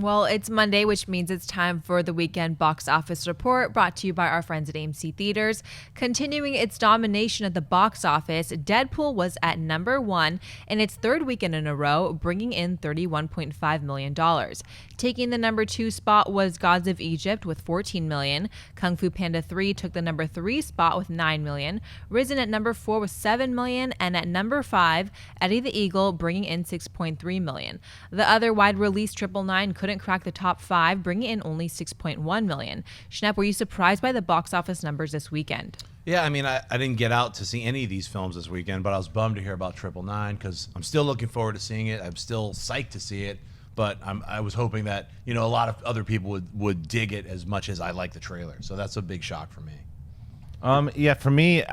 Well, it's Monday, which means it's time for the weekend box office report brought to you by our friends at AMC Theaters. Continuing its domination at the box office, Deadpool was at number 1 in its third weekend in a row, bringing in $31.5 million. Taking the number 2 spot was Gods of Egypt with $14 million. Kung Fu Panda 3 took the number 3 spot with $9 million. Risen at number 4 with $7 million. And at number 5, Eddie the Eagle bringing in $6.3 million. The other wide release 999 couldn't crack the top 5, bringing in only $6.1 million. Schnepp, were you surprised by the box office numbers this weekend? Yeah, I mean, I didn't get out to see any of these films this weekend, but I was bummed to hear about 999 because I'm still looking forward to seeing it. I'm still psyched to see it, but I was hoping that, a lot of other people would dig it as much as I like the trailer. So that's a big shock for me. Yeah, for me,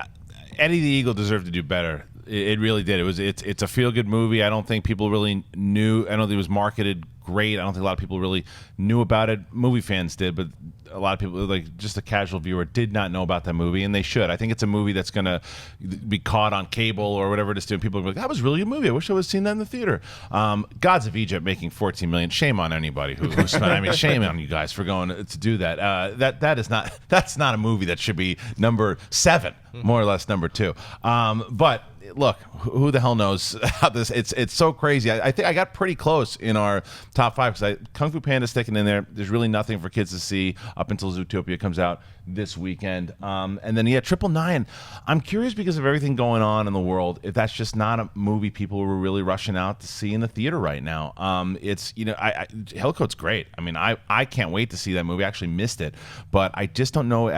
Eddie the Eagle deserved to do better. It really did. It's a feel-good movie. I don't think people really knew. I don't think it was marketed great. I don't think a lot of people really knew about it. Movie fans did, but a lot of people, like just a casual viewer, did not know about that movie, and they should. I think it's a movie that's going to be caught on cable or whatever it is. People are like, that was really a movie. I wish I would have seen that in the theater. Gods of Egypt making $14 million. Shame on anybody who spent. I mean, shame on you guys for going to do that. That's not a movie that should be number 7, more or less number 2. But look, who the hell knows how this? It's so crazy. I think I got pretty close in our top 5 because Kung Fu Panda sticking in there. There's really nothing for kids to see up until Zootopia comes out this weekend. And then 999. I'm curious because of everything going on in the world, if that's just not a movie people were really rushing out to see in the theater right now. It's Hellcoat's great. I mean, I can't wait to see that movie. I actually missed it, but I just don't know.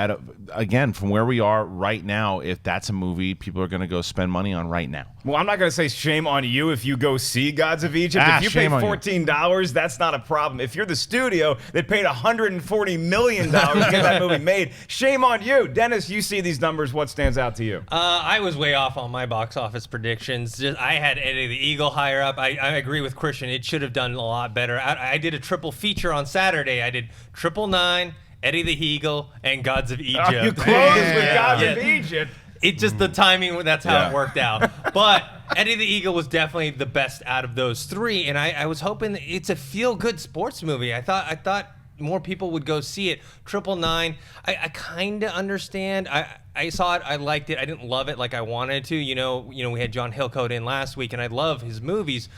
Again, from where we are right now, if that's a movie people are going to go spend money on right now. Well, I'm not going to say shame on you if you go see Gods of Egypt. If you pay $14, that's not a problem. If you're the studio that paid $140 million to get that movie made, shame on you. Dennis, you see these numbers. What stands out to you? I was way off on my box office predictions. I had Eddie the Eagle higher up. I agree with Christian. It should have done a lot better. I did a triple feature on Saturday. I did 999, Eddie the Eagle, and Gods of Egypt. You closed with Gods of Egypt. It just the timing, that's how it worked out. But Eddie the Eagle was definitely the best out of those 3, and I was hoping it's a feel-good sports movie. I thought more people would go see it. 999, I kind of understand. I saw it, I liked it. I didn't love it like I wanted to. We had John Hillcoat in last week, and I love his movies.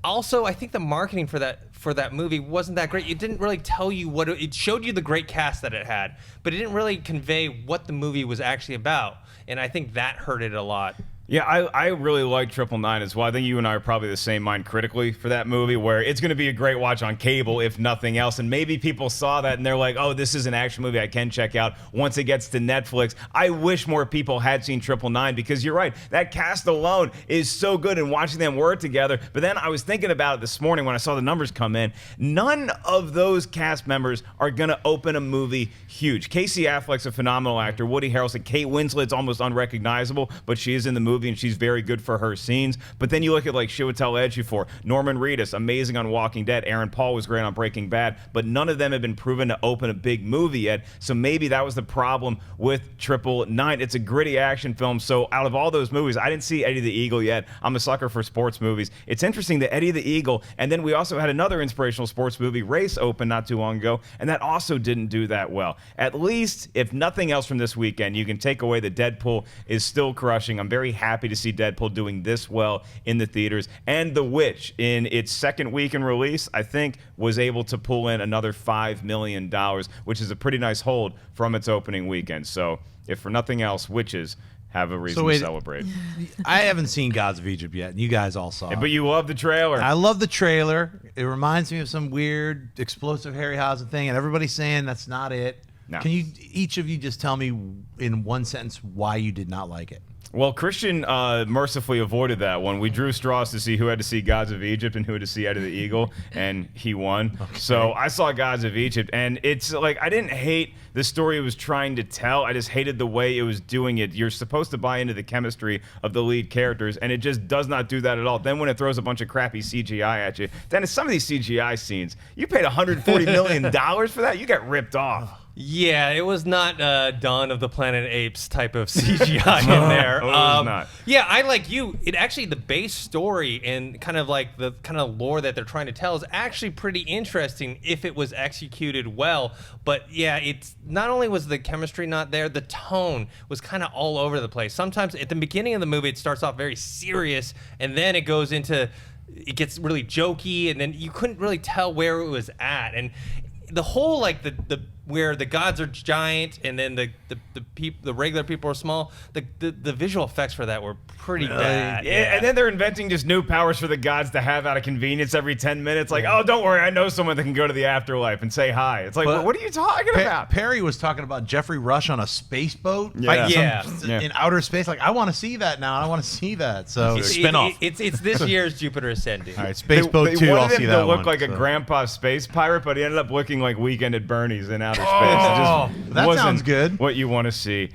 Also, I think the marketing for that movie wasn't that great. It didn't really tell you it showed you the great cast that it had, but it didn't really convey what the movie was actually about. And I think that hurt it a lot. Yeah, I really like 999 as well. I think you and I are probably the same mind critically for that movie, where it's going to be a great watch on cable, if nothing else. And maybe people saw that and they're like, oh, this is an action movie I can check out once it gets to Netflix. I wish more people had seen 999 because you're right. That cast alone is so good, and watching them work together. But then I was thinking about it this morning when I saw the numbers come in. None of those cast members are going to open a movie huge. Casey Affleck's a phenomenal actor. Woody Harrelson. Kate Winslet's almost unrecognizable, but she is in the movie and she's very good for her scenes. But then you look at like Chiwetel Ejiofor, Norman Reedus, amazing on Walking Dead. Aaron Paul was great on Breaking Bad, but none of them have been proven to open a big movie yet. So maybe that was the problem with 999. It's a gritty action film. So out of all those movies, I didn't see Eddie the Eagle yet. I'm a sucker for sports movies. It's interesting that Eddie the Eagle, and then we also had another inspirational sports movie, Race, open not too long ago, and that also didn't do that well. At least, if nothing else from this weekend, you can take away that Deadpool is still crushing. I'm very happy to see Deadpool doing this well in the theaters. And The Witch, in its second week in release, I think was able to pull in another $5 million, which is a pretty nice hold from its opening weekend. So if for nothing else, witches have a reason to celebrate. I haven't seen Gods of Egypt yet. You guys all saw it. But you love the trailer. I love the trailer. It reminds me of some weird explosive Harryhausen thing, and everybody's saying that's not it. No. Can you each of you just tell me in one sentence why you did not like it? Well, Christian mercifully avoided that one. We drew straws to see who had to see Gods of Egypt and who had to see Eddie the Eagle, and he won. Okay. So I saw Gods of Egypt, and it's like I didn't hate the story it was trying to tell. I just hated the way it was doing it. You're supposed to buy into the chemistry of the lead characters, and it just does not do that at all. Then when it throws a bunch of crappy CGI at you, then in some of these CGI scenes, you paid $140 million for that? You got ripped off. Yeah, it was not Dawn of the Planet Apes type of CGI in there. It was not. Yeah, I like you. It actually, the base story and kind of like the kind of lore that they're trying to tell is actually pretty interesting if it was executed well. But yeah, it's not only was the chemistry not there, the tone was kind of all over the place. Sometimes at the beginning of the movie, it starts off very serious, and then it goes into, it gets really jokey, and then you couldn't really tell where it was at. And the whole like the where the gods are giant and then the regular people are small, the visual effects for that were pretty bad. Yeah, and then they're inventing just new powers for the gods to have out of convenience every 10 minutes. Like, oh, don't worry, I know someone that can go to the afterlife and say hi. It's like, But what are you talking about? Perry was talking about Jeffrey Rush on a space boat. Yeah. Yeah. In outer space. Like, I want to see that now. I want to see that. So It's this year's Jupiter Ascending. all right, Space Boat They 2, I'll wanted see him that to look one, like a so. grandpa space pirate, but he ended up looking like Weekend at Bernie's in outer space. Oh, It just that wasn't sounds good. What you want to see.